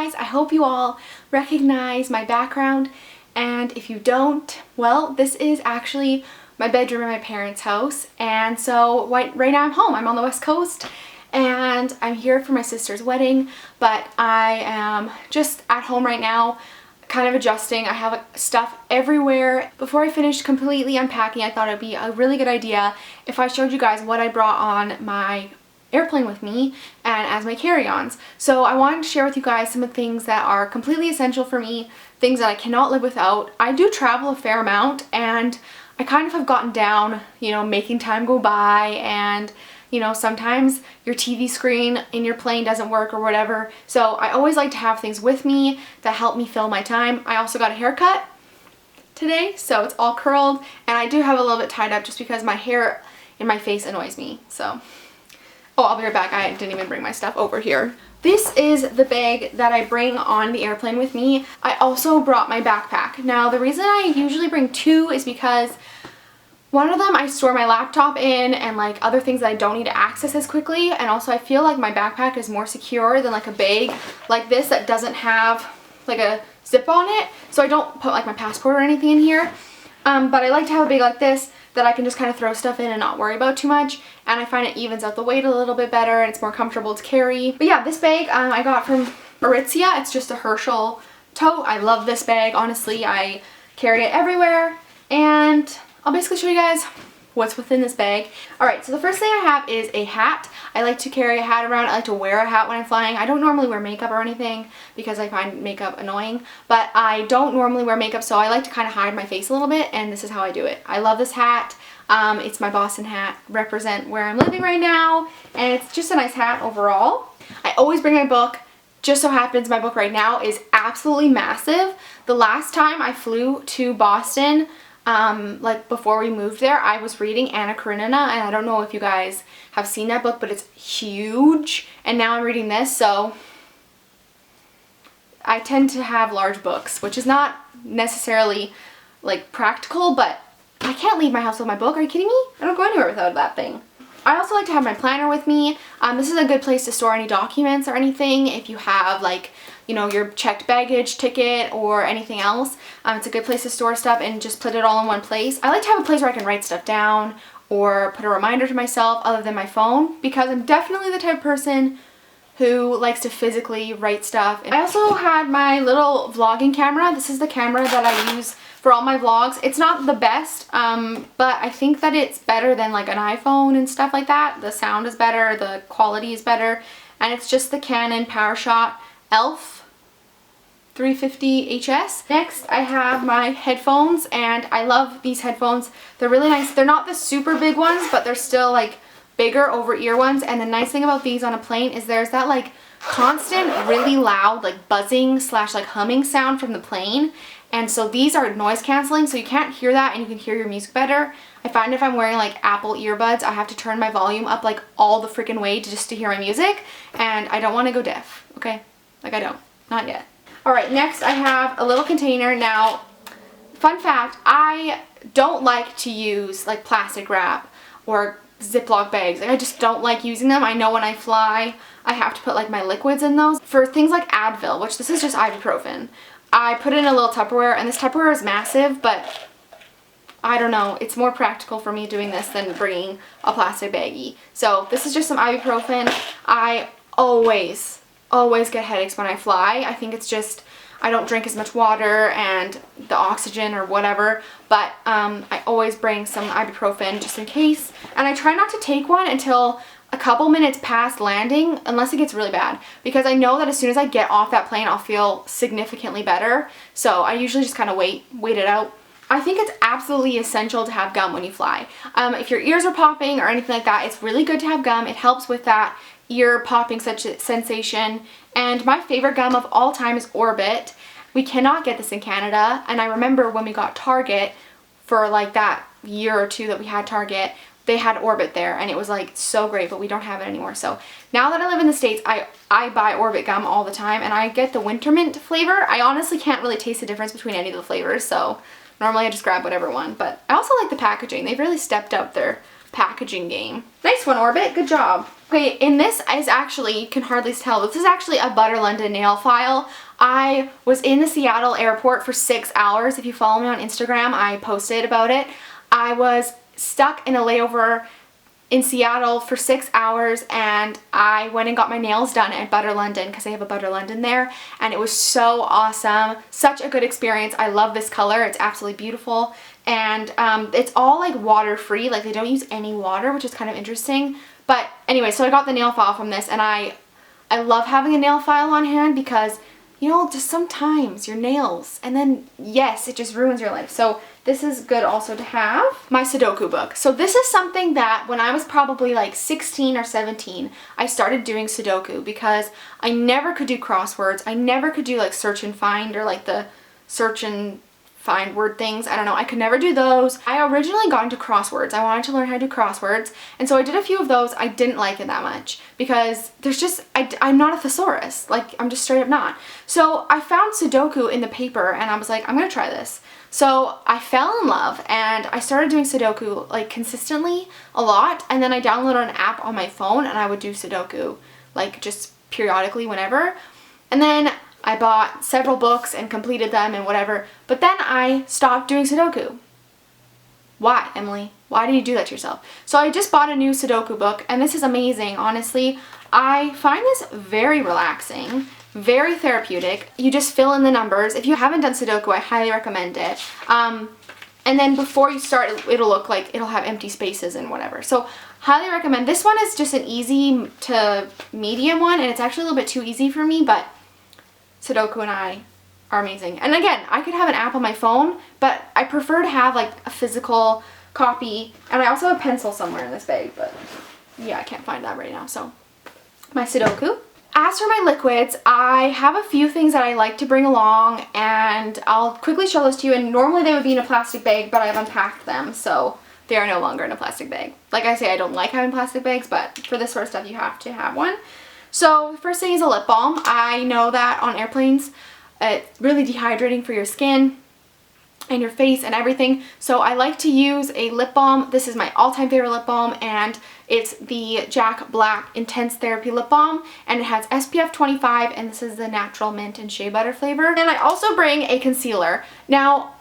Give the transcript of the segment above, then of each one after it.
guys, I hope you all recognize my background, and if you don't, well, this is actually my bedroom in my parents' house. And so right now I'm home. I'm on the West Coast and I'm here for my sister's wedding, but I am just at home right now kind of adjusting. I have stuff everywhere. Before I finished completely unpacking, I thought it'd be a really good idea if I showed you guys what I brought on my airplane with me and as my carry-ons. So I wanted to share with you guys some of the things that are completely essential for me, things that I cannot live without. I do travel a fair amount and I kind of have gotten down, you know, making time go by, and you know, sometimes your TV screen in your plane doesn't work or whatever. So I always like to have things with me that help me fill my time. I also got a haircut today, so it's all curled, and I do have a little bit tied up just because my hair in my face annoys me. So, oh, I'll be right back. I didn't even bring my stuff over here. This is the bag that I bring on the airplane with me. I also brought my backpack. Now, the reason I usually bring two is because one of them I store my laptop in and like other things that I don't need to access as quickly, and also I feel like my backpack is more secure than like a bag like this that doesn't have like a zip on it, so I don't put like my passport or anything in here. But I like to have a bag like this that I can just kind of throw stuff in and not worry about too much, and I find it evens out the weight a little bit better and it's more comfortable to carry. But yeah, this bag I got from Aritzia. It's just a Herschel tote. I love this bag, honestly. I carry it everywhere, and I'll basically show you guys what's within this bag. Alright, so the first thing I have is a hat. I like to carry a hat around. I like to wear a hat when I'm flying. I don't normally wear makeup or anything because I find makeup annoying, but I don't normally wear makeup, so I like to kind of hide my face a little bit, and this is how I do it. I love this hat. It's my Boston hat, represent where I'm living right now, and it's just a nice hat overall. I always bring my book. Just so happens my book right now is absolutely massive. The last time I flew to Boston, like before we moved there, I was reading Anna Karenina, and I don't know if you guys have seen that book, but it's huge, and now I'm reading this, so I tend to have large books, which is not necessarily like practical, but I can't leave my house with my book. Are you kidding me? I don't go anywhere without that thing. I also like to have my planner with me. This is a good place to store any documents or anything if you have like, you know, your checked baggage ticket or anything else. It's a good place to store stuff and just put it all in one place. I like to have a place where I can write stuff down or put a reminder to myself other than my phone, because I'm definitely the type of person who likes to physically write stuff. I also had my little vlogging camera. This is the camera that I use for all my vlogs. It's not the best, but I think that it's better than like an iPhone and stuff like that. The sound is better, the quality is better, and it's just the Canon PowerShot ELPH 350 HS. Next, I have my headphones, and I love these headphones. They're really nice. They're not the super big ones, but they're still like bigger over ear ones, and the nice thing about these on a plane is there's that like constant really loud like buzzing slash like humming sound from the plane, and so these are noise canceling, so you can't hear that and you can hear your music better. I find if I'm wearing like Apple earbuds, I have to turn my volume up like all the freaking way just to hear my music, and I don't want to go deaf, okay? Like I don't, not yet. Alright, next I have a little container. Now, fun fact, I don't like to use like plastic wrap or Ziploc bags. Like, I just don't like using them. I know when I fly I have to put like my liquids in those. For things like Advil, which this is just ibuprofen, I put it in a little Tupperware, and this Tupperware is massive, but I don't know, it's more practical for me doing this than bringing a plastic baggie. So this is just some ibuprofen. I always get headaches when I fly. I think it's just I don't drink as much water and the oxygen or whatever, but I always bring some ibuprofen just in case, and I try not to take one until a couple minutes past landing unless it gets really bad, because I know that as soon as I get off that plane I'll feel significantly better, so I usually just kind of wait it out. I think it's absolutely essential to have gum when you fly. If your ears are popping or anything like that, it's really good to have gum. It helps with that ear popping such sensation. And my favorite gum of all time is Orbit. We cannot get this in Canada, and I remember when we got Target for like that year or two that we had Target, they had Orbit there, and it was like so great, but we don't have it anymore. So now that I live in the States, I buy Orbit gum all the time, and I get the winter mint flavor. I honestly can't really taste the difference between any of the flavors, so normally I just grab whatever one, but I also like the packaging. They've really stepped up their packaging game. Nice one, Orbit. Good job. Okay, and this is actually, you can hardly tell, this is actually a Butter London nail file. I was in the Seattle airport for 6 hours. If you follow me on Instagram, I posted about it. I was stuck in a layover in Seattle for 6 hours, and I went and got my nails done at Butter London because they have a Butter London there, and it was so awesome. Such a good experience. I love this color. It's absolutely beautiful, and it's all like water free. Like they don't use any water, which is kind of interesting. But anyway, so I got the nail file from this, and I love having a nail file on hand because, you know, just sometimes your nails, and then yes, it just ruins your life. So this is good also to have. My Sudoku book. So this is something that when I was probably like 16 or 17, I started doing Sudoku because I never could do crosswords. I never could do like search and find, or like the search and find word things. I don't know. I could never do those. I originally got into crosswords. I wanted to learn how to do crosswords. And so I did a few of those. I didn't like it that much because there's just, I'm not a thesaurus. Like, I'm just straight up not. So I found Sudoku in the paper and I was like, I'm going to try this. So I fell in love and I started doing Sudoku like consistently a lot. And then I downloaded an app on my phone and I would do Sudoku like just periodically whenever. And then I bought several books and completed them and whatever, but then I stopped doing Sudoku. Why, Emily? Why do you do that to yourself? So I just bought a new Sudoku book, and this is amazing, honestly. I find this very relaxing, very therapeutic. You just fill in the numbers. If you haven't done Sudoku, I highly recommend it. And then before you start, it'll look like it'll have empty spaces and whatever. So highly recommend. This one is just an easy to medium one, and it's actually a little bit too easy for me, but Sudoku and I are amazing. And again, I could have an app on my phone, but I prefer to have like a physical copy. And I also have a pencil somewhere in this bag, but yeah, I can't find that right now. So my Sudoku. As for my liquids, I have a few things that I like to bring along, and I'll quickly show those to you. And normally they would be in a plastic bag, but I've unpacked them, so they are no longer in a plastic bag. Like I say, I don't like having plastic bags, but for this sort of stuff, you have to have one. So first thing is a lip balm. I know that on airplanes, it's really dehydrating for your skin and your face and everything. So I like to use a lip balm. This is my all-time favorite lip balm, and it's the Jack Black Intense Therapy Lip Balm, and it has SPF 25, and this is the natural mint and shea butter flavor. And I also bring a concealer. Now,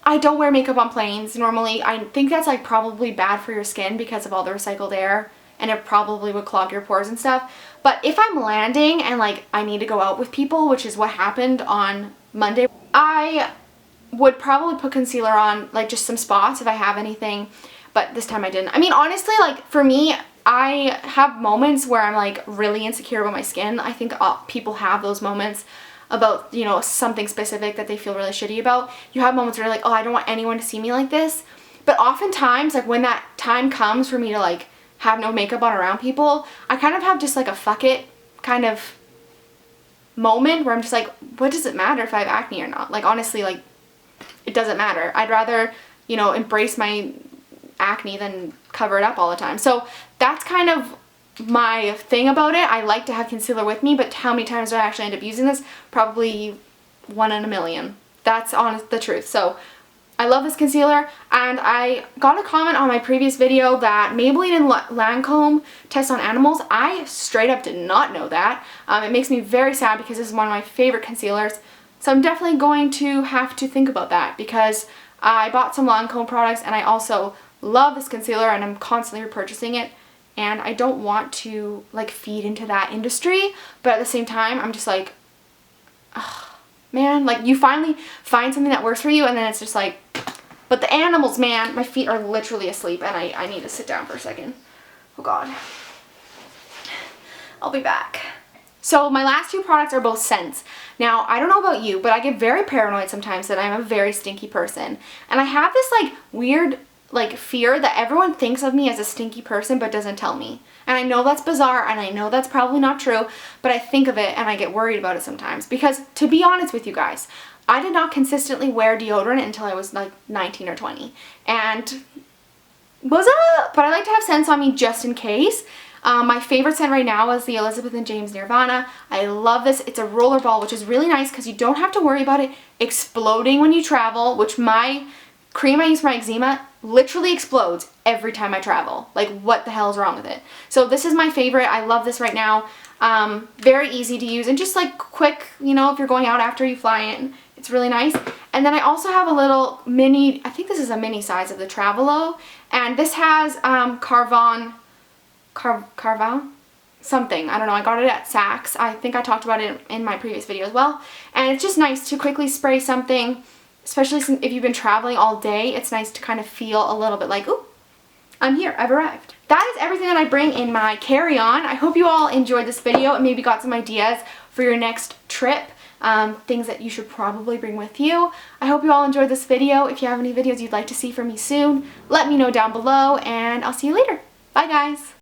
I don't wear makeup on planes normally. I think that's like probably bad for your skin because of all the recycled air, and it probably would clog your pores and stuff. But if I'm landing and like I need to go out with people, which is what happened on Monday, I would probably put concealer on like just some spots if I have anything, but this time I didn't. I mean, honestly, like for me, I have moments where I'm like really insecure about my skin. I think people have those moments about, you know, something specific that they feel really shitty about. You have moments where you're like, oh, I don't want anyone to see me like this. But oftentimes, like when that time comes for me to like have no makeup on around people, I kind of have just like a fuck it kind of moment where I'm just like, what does it matter if I have acne or not? Like honestly, like it doesn't matter. I'd rather, you know, embrace my acne than cover it up all the time. So that's kind of my thing about it. I like to have concealer with me, but how many times do I actually end up using this? Probably 1 in a million. That's honest the truth. So I love this concealer, and I got a comment on my previous video that Maybelline and Lancome test on animals. I straight up did not know that. It makes me very sad because this is one of my favorite concealers. So I'm definitely going to have to think about that because I bought some Lancome products and I also love this concealer and I'm constantly repurchasing it, and I don't want to like feed into that industry, but at the same time I'm just like, ugh. Man, like you finally find something that works for you and then it's just like, but the animals, man, my feet are literally asleep and I need to sit down for a second. Oh God. I'll be back. So my last two products are both scents. Now, I don't know about you, but I get very paranoid sometimes that I'm a very stinky person. And I have this like weird like fear that everyone thinks of me as a stinky person but doesn't tell me. And I know that's bizarre and I know that's probably not true, but I think of it and I get worried about it sometimes because, to be honest with you guys, I did not consistently wear deodorant until I was like 19 or 20. And but I like to have scents on me just in case. My favorite scent right now is the Elizabeth and James Nirvana. I love this. It's a rollerball, which is really nice because you don't have to worry about it exploding when you travel, which my cream I use for my eczema literally explodes every time I travel. Like, what the hell is wrong with it? So this is my favorite. I love this right now. Very easy to use and just like quick, you know, if you're going out after you fly in. It's really nice. And then I also have a little mini, I think this is a mini size of the Travelo. And this has Carvon something. I don't know. I got it at Saks. I think I talked about it in my previous video as well. And it's just nice to quickly spray something, especially if you've been traveling all day. It's nice to kind of feel a little bit like, ooh, I'm here. I've arrived. That is everything that I bring in my carry-on. I hope you all enjoyed this video and maybe got some ideas for your next trip. Things that you should probably bring with you. I hope you all enjoyed this video. If you have any videos you'd like to see from me soon, let me know down below, and I'll see you later. Bye guys!